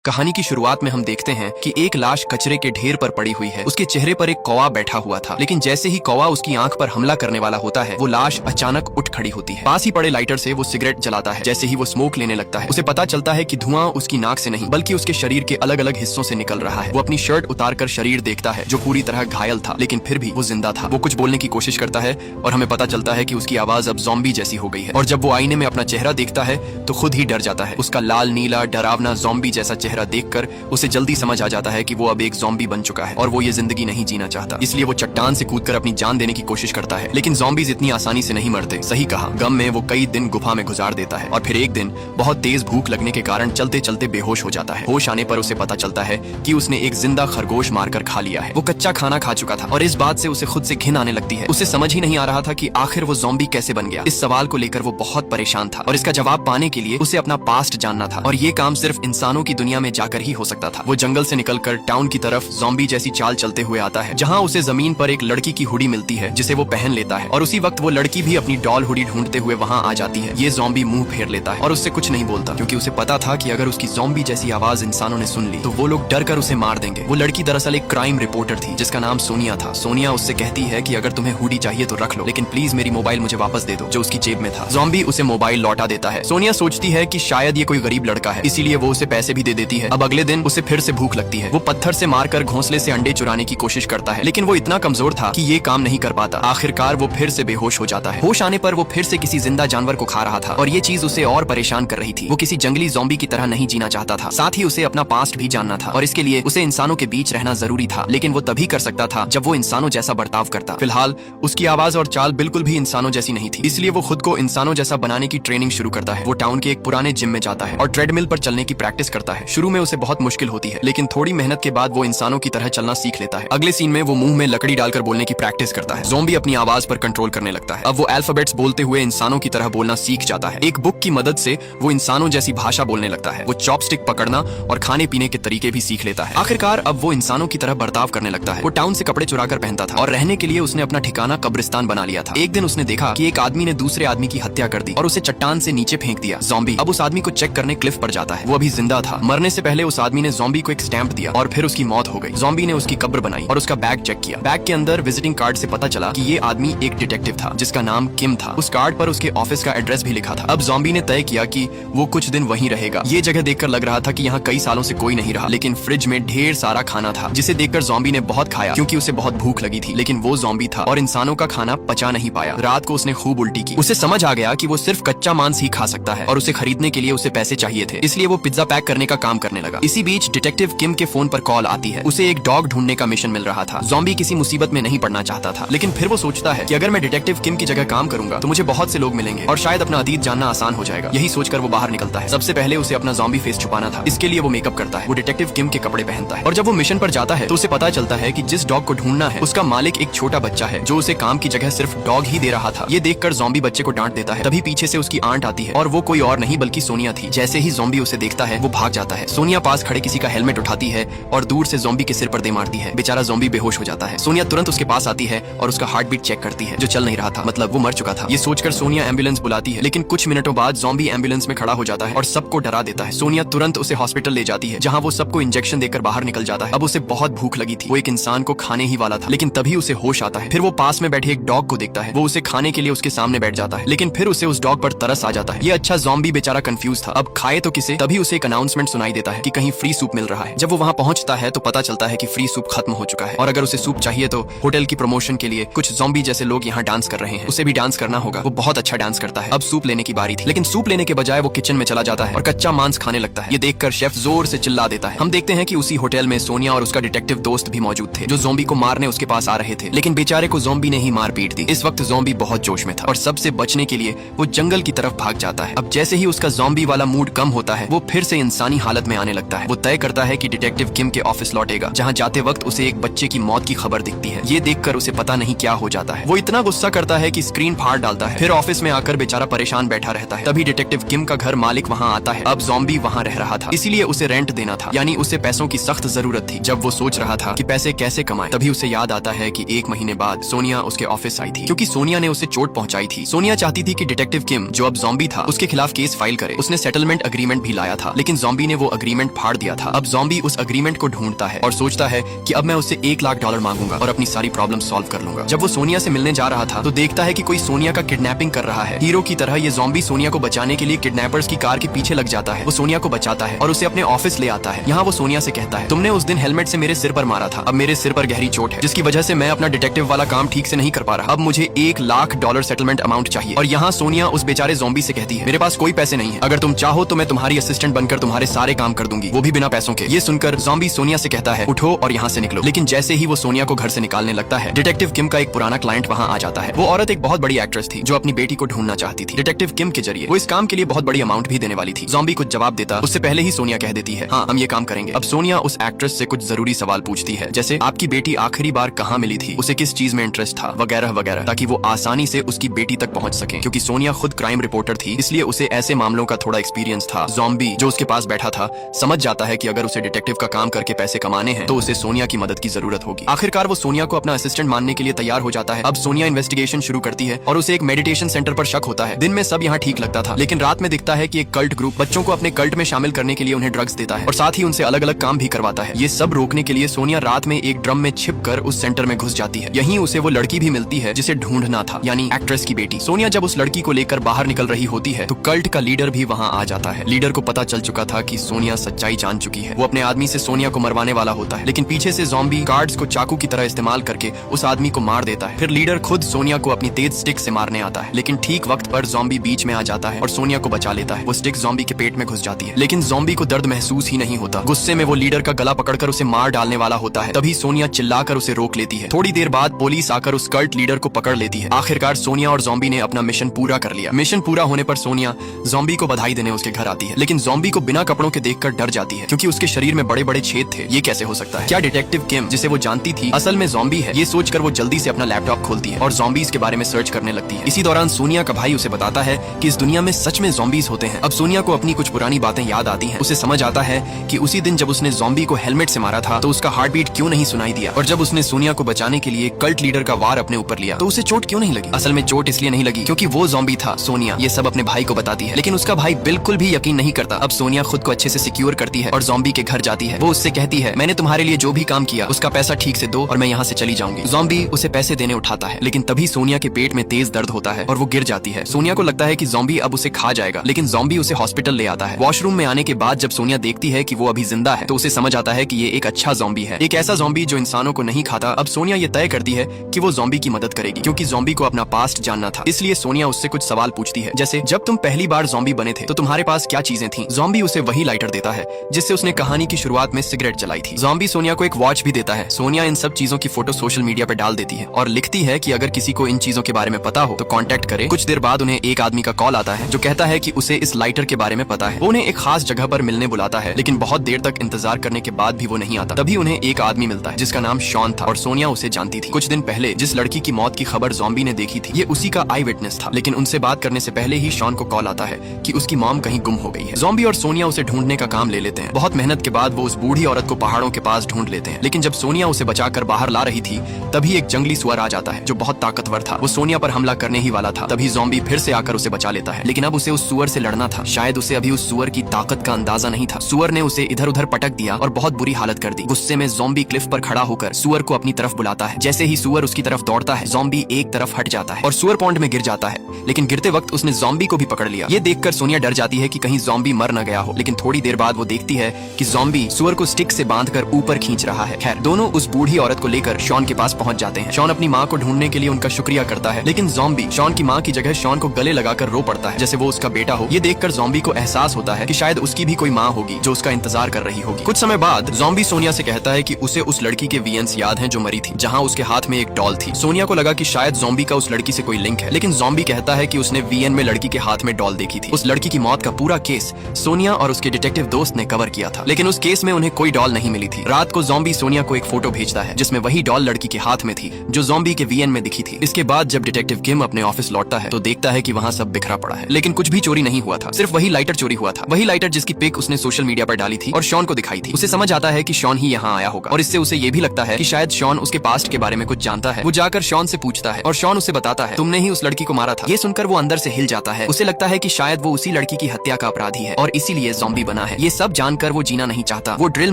कहानी की शुरुआत में हम देखते हैं कि एक लाश कचरे के ढेर पर पड़ी हुई है। उसके चेहरे पर एक कौवा बैठा हुआ था, लेकिन जैसे ही कौवा उसकी आंख पर हमला करने वाला होता है, वो लाश अचानक उठ खड़ी होती है। पास ही पड़े लाइटर से वो सिगरेट जलाता है। जैसे ही वो स्मोक लेने लगता है, उसे पता चलता है कि धुआं उसकी नाक से नहीं बल्कि उसके शरीर के अलग अलग हिस्सों से निकल रहा है। वो अपनी शर्ट उतारकर शरीर देखता है जो पूरी तरह घायल था, लेकिन फिर भी वो जिंदा था। वो कुछ बोलने की कोशिश करता है और हमें पता चलता है कि उसकी आवाज अब ज़ॉम्बी जैसी हो गई है। और जब वो आईने में अपना चेहरा देखता है तो खुद ही डर जाता है। उसका लाल नीला डरावना ज़ॉम्बी जैसा चेहरा देखकर उसे जल्दी समझ आ जाता है कि वो अब एक ज़ॉम्बी बन चुका है और वो ये जिंदगी नहीं जीना चाहता। इसलिए वो चट्टान से कूदकर अपनी जान देने की कोशिश करता है, लेकिन ज़ॉम्बीज इतनी आसानी से नहीं मरते। सही कहा, गम में वो कई दिन गुफा में गुजार देता है और फिर एक दिन बहुत तेज भूख लगने के कारण चलते चलते बेहोश हो जाता है। होश आने पर उसे पता चलता है कि उसने एक जिंदा खरगोश मारकर खा लिया है। वो कच्चा खाना खा चुका था और इस बात से उसे खुद से घिन आने लगती है। उसे समझ ही नहीं आ रहा था कि आखिर वो ज़ॉम्बी कैसे बन गया। इस सवाल को लेकर वो बहुत परेशान था और इसका जवाब पाने के लिए उसे अपना पास्ट जानना था, और ये काम सिर्फ इंसानों की दुनिया में जाकर ही हो सकता था। वो जंगल से निकलकर टाउन की तरफ ज़ॉम्बी जैसी चाल चलते हुए आता है, जहाँ उसे जमीन पर एक लड़की की हुडी मिलती है जिसे वो पहन लेता है, और उसी वक्त वो लड़की भी अपनी डॉल हुडी ढूंढते हुए वहाँ आ जाती है। ये ज़ॉम्बी मुंह फेर लेता है और उससे कुछ नहीं बोलता, क्योंकि उसे पता था कि अगर उसकी ज़ॉम्बी जैसी आवाज इंसानों ने सुन ली तो वो लोग डर कर उसे मार देंगे। वो लड़की दरअसल एक क्राइम रिपोर्टर थी जिसका नाम सोनिया था। सोनिया उससे कहती है कि अगर तुम्हें हुडी चाहिए तो रख लो, लेकिन प्लीज मेरी मोबाइल मुझे वापस दे दो, जो उसकी जेब में था। ज़ॉम्बी उसे मोबाइल लौटा देता है। सोनिया सोचती है कि शायद ये कोई गरीब लड़का है, इसीलिए वो उसे पैसे भी दे देती है। अब अगले दिन उसे फिर से भूख लगती है। वो पत्थर से मारकर घोंसले से अंडे चुराने की कोशिश करता है, लेकिन वो इतना कमजोर था कि ये काम नहीं कर पाता। आखिरकार वो फिर से बेहोश हो जाता है। होश आने पर वो फिर से किसी जिंदा जानवर को खा रहा था और ये चीज उसे और परेशान कर रही थी। वो किसी जंगली ज़ॉम्बी की तरह नहीं जीना चाहता था। साथ ही उसे अपना पास्ट भी जानना था और इसके लिए उसे इंसानों के बीच रहना जरूरी था, लेकिन वो तभी कर सकता था जब वो इंसानों जैसा बर्ताव करता। फिलहाल उसकी आवाज और चाल बिल्कुल भी इंसानों जैसी नहीं थी, इसलिए वो खुद को इंसानों जैसा बनाने की ट्रेनिंग शुरू करता है। वो टाउन के एक पुराने जिम में जाता है और ट्रेडमिल पर चलने की प्रैक्टिस करता है। शुरू में उसे बहुत मुश्किल होती है, लेकिन थोड़ी मेहनत के बाद वो इंसानों की तरह चलना सीख लेता है। अगले सीन में वो मुंह में लकड़ी डालकर बोलने की प्रैक्टिस करता है। ज़ॉम्बी अपनी आवाज पर कंट्रोल करने लगता है। अब वो अल्फाबेट्स बोलते हुए इंसानों की तरह बोलना सीख जाता है। एक बुक की मदद से वो इंसानों जैसी भाषा बोलने लगता है। वो चॉपस्टिक पकड़ना और खाने पीने के तरीके भी सीख लेता है। आखिरकार अब वो इंसानों की तरह बर्ताव करने लगता है। वो टाउन से कपड़े चुरा कर पहनता था और रहने के लिए उसने अपना ठिकाना कब्रिस्तान बना लिया था। एक दिन उसने देखा कि एक आदमी ने दूसरे आदमी की हत्या कर दी और उसे चट्टान से नीचे फेंक दिया। ज़ॉम्बी अब उस आदमी को चेक करने क्लिफ पर जाता है। वो अभी जिंदा था। मरने से पहले उस आदमी ने ज़ॉम्बी को एक स्टैंप दिया और फिर उसकी मौत हो गई। ज़ॉम्बी ने उसकी कब्र बनाई और उसका बैग चेक किया। बैग के अंदर विजिटिंग कार्ड से पता चला कि ये आदमी एक डिटेक्टिव था जिसका नाम किम था। उस कार्ड पर उसके ऑफिस का एड्रेस भी लिखा था। अब ज़ॉम्बी ने तय किया कि वो कुछ दिन वहीं रहेगा। ये जगह देखकर लग रहा था कि यहाँ कई सालों से कोई नहीं रहा, लेकिन फ्रिज में ढेर सारा खाना था जिसे देखकर ज़ॉम्बी ने बहुत खाया क्योंकि उसे बहुत भूख लगी थी। लेकिन वो ज़ॉम्बी था और इंसानों का खाना पचा नहीं पाया। रात को उसने खूब उल्टी की। उसे समझ आ गया कि वो सिर्फ कच्चा मांस ही खा सकता है और उसे खरीदने के लिए उसे पैसे चाहिए थे, इसलिए वो पिज्जा पैक करने का काम करने लगा। इसी बीच डिटेक्टिव किम के फोन पर कॉल आती है। उसे एक डॉग ढूंढने का मिशन मिल रहा था। ज़ॉम्बी किसी मुसीबत में नहीं पड़ना चाहता था, लेकिन फिर वो सोचता है कि अगर मैं डिटेक्टिव किम की जगह काम करूंगा तो मुझे बहुत से लोग मिलेंगे और शायद अपना अतीत जानना आसान हो जाएगा। यही सोचकर वो बाहर निकलता है। सबसे पहले उसे अपना ज़ॉम्बी फेस छुपाना था, इसके लिए वो मेकअप करता है। वो डिटेक्टिव किम के कपड़े पहनता है और जब वो मिशन पर जाता है तो उसे पता चलता है कि जिस डॉग को ढूंढना है उसका मालिक एक छोटा बच्चा है जो उसे काम की जगह सिर्फ डॉग ही दे रहा था। ये देखकर ज़ॉम्बी बच्चे को डांट देता है। तभी पीछे से उसकी आंट आती है और वो कोई और नहीं बल्कि सोनिया थी। जैसे ही ज़ॉम्बी उसे देखता है वो भाग जाता है। सोनिया पास खड़े किसी का हेलमेट उठाती है और दूर से ज़ॉम्बी के सिर पर दे मारती है। बेचारा ज़ॉम्बी बेहोश हो जाता है। सोनिया तुरंत उसके पास आती है और उसका हार्ट बीट चेक करती है जो चल नहीं रहा था, मतलब वो मर चुका था। ये सोचकर सोनिया एम्बुलेंस बुलाती है, लेकिन कुछ मिनटों बाद ज़ॉम्बी एम्बुलेंस में खड़ा हो जाता है और सबको डरा देता है। सोनिया तुरंत उसे हॉस्पिटल ले जाती है जहाँ वो सबको इंजेक्शन देकर बाहर निकल जाता है। अब उसे बहुत भूख लगी थी। वो एक इंसान को खाने ही वाला था, लेकिन तभी उसे होश आता है। फिर वो पास में बैठे एक डॉग को देखता है। वो उसे खाने के लिए उसके सामने बैठ जाता है, लेकिन फिर उसे उस डॉग पर तरस आ जाता है। ये अच्छा ज़ॉम्बी बेचारा कंफ्यूज था, अब खाए तो किसे। तभी उसे एक अनाउंसमेंट सुनाई देता है कि कहीं फ्री सूप मिल रहा है। जब वो वहाँ पहुंचता है तो पता चलता है कि फ्री सूप खत्म हो चुका है और अगर उसे सूप चाहिए तो होटल की प्रमोशन के लिए कुछ ज़ॉम्बी जैसे लोग यहाँ डांस कर रहे हैं, उसे भी डांस करना होगा। वो बहुत अच्छा डांस करता है। अब सूप लेने की बारी थी, लेकिन सूप लेने के बजाय वो किचन में चला जाता है और कच्चा मांस खाने लगता है। ये देखकर शेफ जोर से चिल्ला देता है। हम देखते हैं कि उसी होटल में सोनिया और उसका डिटेक्टिव दोस्त भी मौजूद थे जो ज़ॉम्बी को मारने उसके पास आ रहे थे, लेकिन बेचारे को ज़ॉम्बी ने ही मार पीट दी। इस वक्त ज़ॉम्बी बहुत जोश में था और सबसे बचने के लिए वो जंगल की तरफ भाग जाता है। अब जैसे ही उसका ज़ॉम्बी वाला मूड कम होता है वो फिर से इंसानी हालत में आने लगता है। वो तय करता है कि डिटेक्टिव किम के ऑफिस लौटेगा, जहाँ जाते वक्त उसे एक बच्चे की मौत की खबर दिखती है। ये देखकर उसे पता नहीं क्या हो जाता है। वो इतना गुस्सा करता है कि स्क्रीन फाड़ डालता है। फिर ऑफिस में आकर बेचारा परेशान बैठा रहता है। तभी डिटेक्टिव किम का घर मालिक वहाँ आता है। अब ज़ॉम्बी वहाँ रह रहा था, इसीलिए उसे रेंट देना था, यानी उसे पैसों की सख्त जरूरत थी। जब वो सोच रहा था कि पैसे कैसे कमाए, तभी उसे याद आता है कि एक महीने बाद सोनिया उसके ऑफिस आई थी, क्योंकि सोनिया ने उसे चोट पहुंचाई थी। सोनिया चाहती थी कि डिटेक्टिव किम जो अब ज़ॉम्बी था उसके खिलाफ केस फाइल करे। उसने सेटलमेंट एग्रीमेंट भी लाया था, लेकिन ज़ॉम्बी ने वो अग्रीमेंट फाड़ दिया था। अब ज़ॉम्बी उस अग्रीमेंट को ढूंढता है और सोचता है कि अब मैं उससे $1 लाख मांगूंगा और अपनी सारी प्रॉब्लम सॉल्व कर लूंगा। जब वो सोनिया से मिलने जा रहा था तो देखता है कि कोई सोनिया का किडनैपिंग कर रहा है। हीरो की तरह ये ज़ॉम्बी सोनिया को बचाने के लिए किडनैपर्स की कार के पीछे लग जाता है। वो सोनिया को बचाता है और उसे अपने ऑफिस ले आता है। यहाँ वो सोनिया से कहता है, तुमने उस दिन हेलमेट से मेरे सिर पर मारा था, अब मेरे सिर पर गहरी चोट है जिसकी वजह से मैं अपना डिटेक्टिव वाला काम ठीक से नहीं कर पा रहा। अब मुझे $1 लाख सेटलमेंट अमाउंट चाहिए। और यहाँ सोनिया उस बेचारे ज़ॉम्बी से कहती है, मेरे पास कोई पैसे नहीं है, अगर तुम चाहो तो मैं तुम्हारी असिस्टेंट बनकर तुम्हारे सारे काम कर दूंगी, वो भी बिना पैसों के। ये सुनकर ज़ॉम्बी सोनिया से कहता है, उठो और यहाँ से निकलो। लेकिन जैसे ही वो सोनिया को घर से निकालने लगता है, डिटेक्टिव किम का एक पुराना क्लाइंट वहाँ आ जाता है। वो औरत एक बहुत बड़ी एक्ट्रेस थी जो अपनी बेटी को ढूंढना चाहती थी। डिटेक्टिव किम के जरिए वो इस काम के लिए बहुत बड़ी अमाउंट भी देने वाली थी। ज़ॉम्बी कुछ जवाब देता उससे पहले ही सोनिया कह देती है, हाँ हम ये काम करेंगे। अब सोनिया उस एक्ट्रेस से कुछ जरूरी सवाल पूछती है, जैसे आपकी बेटी आखिरी बार कहाँ मिली थी, उसे किस चीज में इंटरेस्ट था, वगैरह वगैरह, ताकि वो आसानी से उसकी बेटी तक पहुंच सके। क्योंकि सोनिया खुद क्राइम रिपोर्टर थी, इसलिए उसे ऐसे मामलों का थोड़ा एक्सपीरियंस था। ज़ॉम्बी जो उसके पास बैठा था समझ जाता है कि अगर उसे डिटेक्टिव का काम करके पैसे कमाने हैं तो उसे सोनिया की मदद की जरूरत होगी। आखिरकार वो सोनिया को अपना असिस्टेंट मानने के लिए तैयार हो जाता है। अब सोनिया इन्वेस्टिगेशन शुरू करती है और उसे एक मेडिटेशन सेंटर पर शक होता है। दिन में सब यहाँ ठीक लगता था, लेकिन रात में दिखता है कि एक कल्ट ग्रुप बच्चों को अपने कल्ट में शामिल करने के लिए उन्हें ड्रग्स देता है और साथ ही उनसे अलग अलग काम भी करवाता है। ये सब रोकने के लिए सोनिया रात में एक ड्रम में छिपकर उस सेंटर में घुस जाती है। यहीं उसे वो लड़की भी मिलती है जिसे ढूंढना था, यानी एक्ट्रेस की बेटी। सोनिया जब उस लड़की को लेकर बाहर निकल रही होती है तो कल्ट का लीडर भी वहाँ आ जाता है। लीडर को पता चल चुका था कि सोनिया सच्चाई जान चुकी है। वो अपने आदमी से सोनिया को मरवाने वाला होता है, लेकिन पीछे से ज़ॉम्बी गार्ड्स को चाकू की तरह इस्तेमाल करके उस आदमी को मार देता है। फिर लीडर खुद सोनिया को अपनी तेज स्टिक से मारने आता है, लेकिन ठीक वक्त पर ज़ॉम्बी बीच में आ जाता है और सोनिया को बचा लेता है। वो स्टिक ज़ॉम्बी के पेट में घुस जाती है, लेकिन ज़ॉम्बी को दर्द महसूस ही नहीं होता। गुस्से में वो लीडर का गला पकड़कर उसे मार डालने वाला होता है। तभी सोनिया चिल्लाकर उसे रोक लेती है। थोड़ी देर बाद पुलिस आकर उस कल्ट लीडर को पकड़ लेती है। आखिरकार सोनिया और ज़ॉम्बी ने अपना मिशन पूरा कर लिया। मिशन पूरा होने पर सोनिया ज़ॉम्बी को बधाई देने उसके घर आती है, लेकिन ज़ॉम्बी को बिना कपड़ों के देखकर डर जाती है क्योंकि उसके शरीर में बड़े बड़े छेद थे। ये कैसे हो सकता है? क्या डिटेक्टिव किम, जिसे वो जानती थी, असल में ज़ॉम्बी है? ये सोचकर वो जल्दी से अपना लैपटॉप खोलती है और ज़ॉम्बीज के बारे में सर्च करने लगती है। इसी दौरान सोनिया का भाई उसे बताता है कि इस दुनिया में सच में ज़ॉम्बीज होते हैं। अब सोनिया को अपनी कुछ पुरानी बातें याद आती हैं। उसे समझ आता है कि उसी दिन जब उसने ज़ॉम्बी को हेलमेट से मारा था तो उसका हार्ट बीट क्यों नहीं सुनाई दिया, और जब उसने सोनिया को बचाने के लिए कल्ट लीडर का वार अपने ऊपर लिया तो उसे चोट क्यों नहीं लगी। असल में चोट इसलिए नहीं लगी क्योंकि वो ज़ॉम्बी था। सोनिया ये सब अपने भाई को बताती है, लेकिन उसका भाई बिल्कुल भी यकीन नहीं करता। अब सोनिया खुद को अच्छे से सिक्योर करती है और ज़ॉम्बी के घर जाती है। वो उससे कहती है, मैंने तुम्हारे लिए जो भी काम किया उसका पैसा ठीक से दो और मैं यहाँ से चली जाऊंगी। ज़ॉम्बी उसे पैसे देने उठाता है, लेकिन तभी सोनिया के पेट में तेज दर्द होता है और वो गिर जाती है। सोनिया को लगता है कि ज़ॉम्बी अब उसे खा जाएगा, लेकिन ज़ॉम्बी उसे हॉस्पिटल ले आता है। वॉशरूम में आने के बाद जब सोनिया देखती है कि वो अभी जिंदा है तो उसे समझ आता है कि ये एक अच्छा ज़ॉम्बी है, एक ऐसा ज़ॉम्बी जो इंसानों को नहीं खाता। अब सोनिया ये तय करती है कि वो ज़ॉम्बी की मदद करेगी क्योंकि ज़ॉम्बी को अपना पास्ट जानना था। इसलिए सोनिया उससे कुछ सवाल पूछती है, जैसे जब तुम पहली बार ज़ॉम्बी बने थे तो तुम्हारे पास क्या चीजें थी। ज़ॉम्बी उसे वही लाइटर देता है जिससे उसने कहानी की शुरुआत में सिगरेट जलाई थी। ज़ॉम्बी सोनिया को एक वॉच भी देता है। सोनिया इन सब चीजों की फोटो सोशल मीडिया पर डाल देती है और लिखती है कि अगर किसी को इन चीजों के बारे में पता हो तो कांटेक्ट करे। कुछ देर बाद उन्हें एक आदमी का कॉल आता है जो कहता है कि उसे इस लाइटर के बारे में पता है। वो उन्हें एक खास जगह पर मिलने बुलाता है, लेकिन बहुत देर तक इंतजार करने के बाद भी वो नहीं आता। तभी उन्हें एक आदमी मिलता है जिसका नाम शॉन था और सोनिया उसे जानती थी। कुछ दिन पहले जिस लड़की की मौत की खबर ज़ॉम्बी ने देखी थी, ये उसी का आई विटनेस था। लेकिन उनसे बात करने से पहले ही शॉन को कॉल आता है कि उसकी मॉम कहीं गुम हो गई है। ज़ॉम्बी और सोनिया उसे ढूंढने का काम ले लेते हैं। बहुत मेहनत के बाद वो उस बूढ़ी औरत को पहाड़ों के पास ढूंढ लेते हैं, लेकिन जब सोनिया उसे बचाकर बाहर ला रही थी तभी एक जंगली सुअर आ जाता है जो बहुत ताकतवर था। वो सोनिया पर हमला करने ही वाला था। तभी ज़ॉम्बी फिर से आकर उसे बचा लेता है, लेकिन अब उसे उस सुअर से लड़ना था। शायद उसे अभी उस सुअर की ताकत का अंदाजा नहीं था। सुअर ने उसे इधर उधर पटक दिया और बहुत बुरी हालत कर दी। गुस्से में ज़ॉम्बी क्लिफ पर खड़ा होकर सुअर को अपनी तरफ बुलाता है। जैसे ही सुअर उसकी तरफ दौड़ता है, ज़ॉम्बी एक तरफ हट जाता है और सुअर पॉन्ड में गिर जाता है, लेकिन गिरते वक्त उसने ज़ॉम्बी को भी पकड़ लिया। ये देखकर सोनिया डर जाती है कि कहीं ज़ॉम्बी मर न गया हो, लेकिन थोड़ी देर बाद वो देखती है कि ज़ॉम्बी सुअर को स्टिक से बांधकर ऊपर खींच रहा है। खैर, दोनों उस बूढ़ी औरत को लेकर शॉन के पास पहुंच जाते हैं। शॉन अपनी माँ को ढूंढने के लिए उनका शुक्रिया करता है, लेकिन ज़ॉम्बी शॉन की माँ की जगह शॉन को गले लगाकर रो पड़ता है जैसे वो उसका बेटा हो। ये देखकर ज़ॉम्बी को एहसास होता है कि शायद उसकी भी कोई माँ होगी जो उसका इंतजार कर रही होगी। कुछ समय बाद ज़ॉम्बी सोनिया से कहता है कि उसे उस लड़की के वीएन्स याद हैं जो मरी थी, जहाँ उसके हाथ में एक डॉल थी। सोनिया को लगा कि शायद ज़ॉम्बी का उस लड़की से कोई लिंक है, लेकिन ज़ॉम्बी कहता है कि उसने वीएन में लड़की के हाथ में डॉल देखी थी। उस लड़की की मौत का पूरा केस सोनिया और उसके डिटेक्टिव दोस्त ने कवर किया था, लेकिन उस केस में उन्हें कोई डॉल नहीं मिली थी। रात को ज़ॉम्बी सोनिया को एक फोटो भेजता है जिसमें वही डॉल लड़की के हाथ में थी जो ज़ॉम्बी के वीएन में दिखी थी। इसके बाद जब डिटेक्टिव किम अपने ऑफिस लौटता है तो देखता है कि वहाँ सब बिखरा पड़ा है, लेकिन कुछ भी चोरी नहीं हुआ था। सिर्फ वही लाइटर चोरी हुआ था, वही लाइटर जिसकी पिक उसने सोशल मीडिया पर डाली थी और शॉन को दिखाई थी। उसे समझ आता है कि शॉन ही यहाँ आया होगा और इससे उसे ये भी लगता है कि शायद शॉन उसके पास्ट के बारे में कुछ जानता है। वो जाकर शॉन से पूछता है और शॉन उसे बताता है, तुमने ही उस लड़की को मारा था। ये सुनकर वो अंदर से हिल जाता है। उसे लगता है कि शायद वो उसी लड़की की हत्या का अपराधी है और इसीलिए ज़ॉम्बी बना है। ये सब जानकर वो जीना नहीं चाहता। वो ड्रिल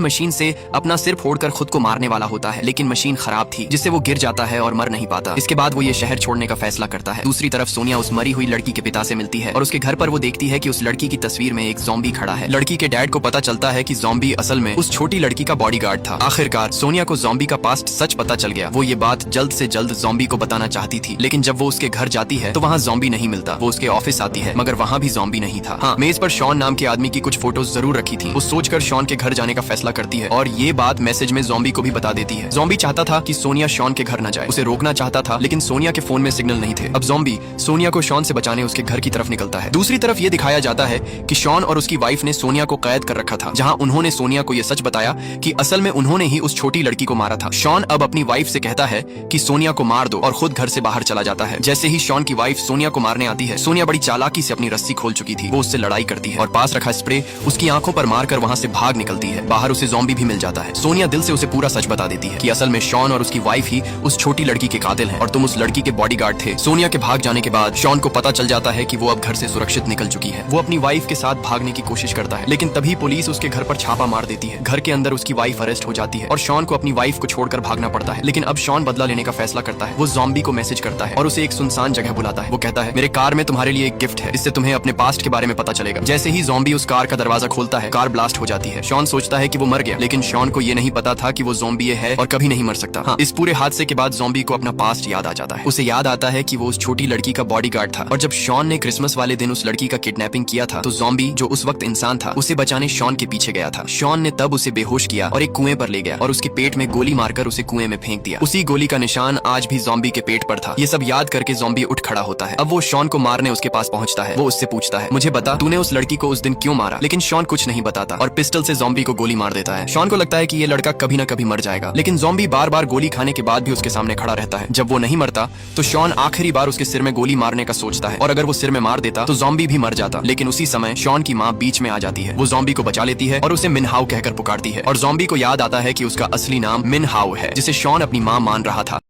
मशीन से अपना सिर फोड़कर खुद को मारने वाला होता है, लेकिन मशीन खराब थी जिससे वो गिर जाता है और मर नहीं पाता। इसके बाद वो ये शहर छोड़ने का फैसला करता है। दूसरी तरफ सोनिया उस मरी हुई लड़की के पिता से मिलती है और उसके घर पर वो देखती है कि उस लड़की की तस्वीर में एक ज़ॉम्बी खड़ा है। लड़की के डैड को पता चलता है कि ज़ॉम्बी असल में उस छोटी लड़की का बॉडीगार्ड था। आखिरकार सोनिया को ज़ॉम्बी का पास्ट सच पता चल गया। वो ये बात जल्द से जल्द ज़ॉम्बी को बताना चाहती थी, लेकिन जब वो उसके घर जाती है तो वहाँ ज़ॉम्बी नहीं मिलता। वो उसके ऑफिस आती है मगर वहाँ भी ज़ॉम्बी नहीं था। हाँ, मेज पर शॉन नाम के आदमी की कुछ फोटोज जरूर रखी थी। वो सोचकर शॉन के घर जाने का फैसला करती है और ये बात मैसेज में ज़ॉम्बी को भी बता देती है। ज़ॉम्बी चाहता था कि सोनिया शॉन के घर न जाए, उसे रोकना चाहता था, लेकिन सोनिया के फोन में सिग्नल नहीं थे। अब ज़ॉम्बी सोनिया को शॉन से बचाने उसके घर की तरफ निकलता है। दूसरी तरफ ये दिखाया जाता है कि शॉन और उसकी वाइफ ने सोनिया को कैद कर रखा था, जहाँ उन्होंने सोनिया को यह सच बताया कि असल में उन्होंने ही उस छोटी लड़की को मारा था। शॉन अब अपनी वाइफ से कहता है कि सोनिया को मार दो और खुद घर से बाहर चला जाता है। जैसे ही शॉन की वाइफ सोनिया को मारने आती है, सोनिया बड़ी चालाकी से अपनी रस्सी खोल चुकी थी। वो उससे लड़ाई करती है और पास रखा स्प्रे उसकी आंखों पर मारकर वहां से भाग निकलती है। बाहर उसे ज़ॉम्बी भी मिल जाता है। सोनिया दिल से उसे पूरा सच बता देती है कि असल में शॉन और उसकी वाइफ ही उस छोटी लड़की के कातिल हैं और तुम उस लड़की के बॉडीगार्ड थे। सोनिया के भाग जाने के बाद शॉन को पता चल जाता है कि वो अब घर से सुरक्षित निकल चुकी है। वो अपनी वाइफ के साथ भागने की कोशिश करता है, लेकिन तभी पुलिस उसके घर पर छापा मार देती है। घर के अंदर उसकी वाइफ अरेस्ट हो जाती है और शॉन को अपनी वाइफ को छोड़कर भागना पड़ता है। लेकिन अब शॉन बदला लेने का फैसला करता है। वो ज़ॉम्बी को मैसेज करता है और उसे एक सुनसान जगह बुलाता है। वो कहता है, मेरे कार में तुम्हारे लिए एक गिफ्ट है, इससे तुम्हें अपने पास्ट के बारे में पता चलेगा। जैसे ही ज़ॉम्बी उस कार का दरवाजा खोलता है, कार ब्लास्ट हो जाती है। शॉन सोचता है कि वो मर गया, लेकिन शॉन को ये नहीं पता था कि वो ज़ॉम्बी है और कभी नहीं मर सकता। हाँ, इस पूरे हादसे के बाद ज़ॉम्बी को अपना पास्ट याद आ जाता है। उसे याद आता है कि वो उस छोटी लड़की का बॉडीगार्ड था और जब शॉन ने क्रिसमस वाले दिन उस लड़की का किडनैपिंग किया था तो ज़ॉम्बी, जो उस वक्त इंसान था, उसे बचाने शॉन के पीछे गया था। शॉन ने तब उसे बेहोश किया और एक कुएं पर ले गया और उसके पेट में गोली मारकर उसे कुएं में फेंक दिया। उसी गोली का निशान आज भी ज़ॉम्बी के पेट पर था। ये सब याद करके ज़ॉम्बी उठ खड़ा होता है। अब वो शॉन को मारने उसके पास पहुंचता है। वो उससे पूछता है, मुझे बता, तूने उस लड़की को उस दिन क्यों मारा? लेकिन शॉन कुछ नहीं बताता और पिस्टल से ज़ॉम्बी को गोली मार देता है। शॉन को लगता है कि ये लड़का कभी न कभी मर जाएगा, लेकिन ज़ॉम्बी बार बार गोली खाने के बाद भी उसके सामने खड़ा रहता है। जब वो नहीं मरता तो शॉन आखिरी बार उसके सिर में गोली मारने का सोचता है और अगर वो सिर में मार देता तो ज़ॉम्बी भी मर जाता। लेकिन उसी समय शॉन की माँ बीच में आ जाती है। वो ज़ॉम्बी को बचा लेती है और उसे मिनहाउ कहकर पुकारती है और ज़ॉम्बी को याद आता है कि उसका असली नाम मिनहाउ है, जिसे शॉन अपनी माँ मान रहा था।